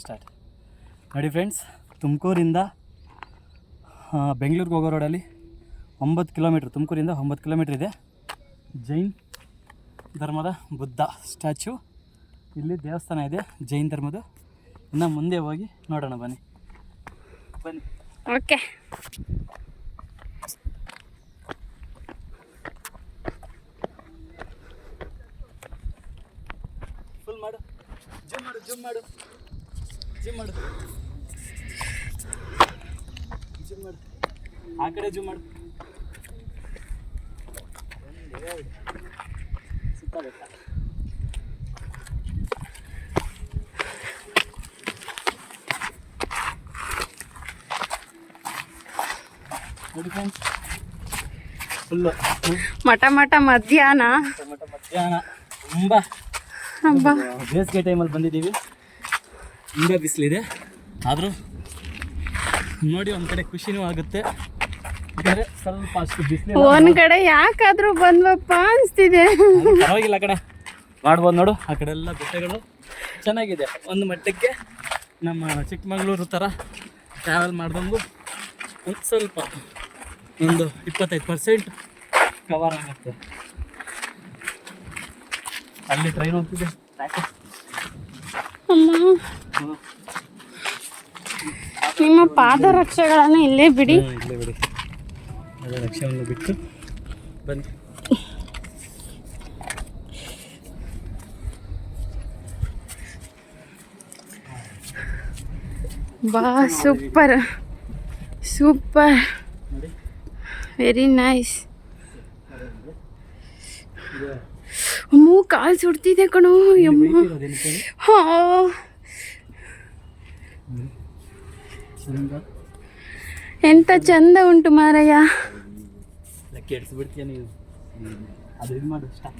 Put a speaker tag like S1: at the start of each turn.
S1: Start. ನೋಡಿ friends, ತುಮಕೂರಿಂದ ಬೆಂಗಳೂರಿಗೆ ಹೋಗೋ ರೋಡಲ್ಲಿ 9 ಕಿಲೋಮೀಟ್ರ್, ತುಮಕೂರಿಂದ 9 ಕಿಲೋಮೀಟ್ರ್ ಇದೆ ಜೈನ್ ಧರ್ಮದ ಬುದ್ಧ ಸ್ಟ್ಯಾಚು. ಇಲ್ಲಿ ದೇವಸ್ಥಾನ ಇದೆ ಜೈನ್ ಧರ್ಮದ. ಇನ್ನು ಮುಂದೆ ಹೋಗಿ ನೋಡೋಣ, ಬನ್ನಿ.
S2: ಓಕೆ.
S1: ಫುಲ್ ಮಾಡು, ಜೂಮ್ ಮಾಡು, ಜೂಮ್ ಮಾಡು, ಜೂಮ್ ಮಾಡು, ಜೂಮ್ ಮಾಡು, ಆ ಕಡೆ ಜೂಮ್ ಮಾಡು. ಸುತ್ತಬೇಕು. ನೋಡಿ ಫ್ರೆಂಡ್ಸ್, ಫುಲ್ಲು
S2: ಮಠ ಮಧ್ಯಾಹ್ನ
S1: ಮಧ್ಯಾಹ್ನ ತುಂಬ ಬೇಸಿಗೆ ಟೈಮಲ್ಲಿ ಬಂದಿದ್ದೀವಿ. ತುಂಬ ಬಿಸಿಲಿದೆ, ಆದರೂ ನೋಡಿ ಒಂದು ಕಡೆ ಖುಷಿನೂ ಆಗುತ್ತೆ, ಬೇರೆ ಸ್ವಲ್ಪ ಅಷ್ಟು ಬಿಸಿಲು.
S2: ಒಂದ್ ಕಡೆ ಯಾಕಾದ್ರೂ ಬಂದ್ವಪ್ಪ ಅನಿಸ್ತಿದೆ.
S1: ಪರವಾಗಿಲ್ಲ, ಆ ಕಡೆ ಮಾಡ್ಬೋದು ನೋಡು. ಆ ಕಡೆ ಎಲ್ಲ ಬೆಟ್ಟಗಳು ಚೆನ್ನಾಗಿದೆ. ಒಂದು ಮಟ್ಟಕ್ಕೆ ನಮ್ಮ ಚಿಕ್ಕಮಗಳೂರು ಥರ ಟ್ರಾವೆಲ್ ಮಾಡ್ದಂಗೂ ಒಂದು ಸ್ವಲ್ಪ ಒಂದು 25% ಕವರ್ ಆಗುತ್ತೆ. ಅಲ್ಲಿ ಟ್ರೈನ್ ಹೋಗ್ತಿದೆ.
S2: ಅಮ್ಮ, ನಿಮ್ಮ ಪಾದರಕ್ಷೆಗಳನ್ನ ಇಲ್ಲೇ ಬಿಡಿ.
S1: ಇಲ್ಲೇ ಬಿಡಿ, ಪಾದರಕ್ಷೆಯನ್ನು ಬಿಟ್ಟು ಬನ್ನಿ.
S2: ಬಾ, ಸೂಪರ್ ಸೂಪರ್, ವೆರಿ ನೈಸ್. ಅಮ್ಮು, ಕಾಲು ಸುಡ್ತಿದೆ ಕಣೋ. ಹಾ, ಎಂತ ಚಂದ ಉಂಟು ಮಾರಯ್ಯ.
S1: ಕೆಡಿಸ್ಬಿಡ್ತೀಯ ನೀನು. ಅದು ಇದು ಮಾಡು, ಸ್ಟಾಪ್.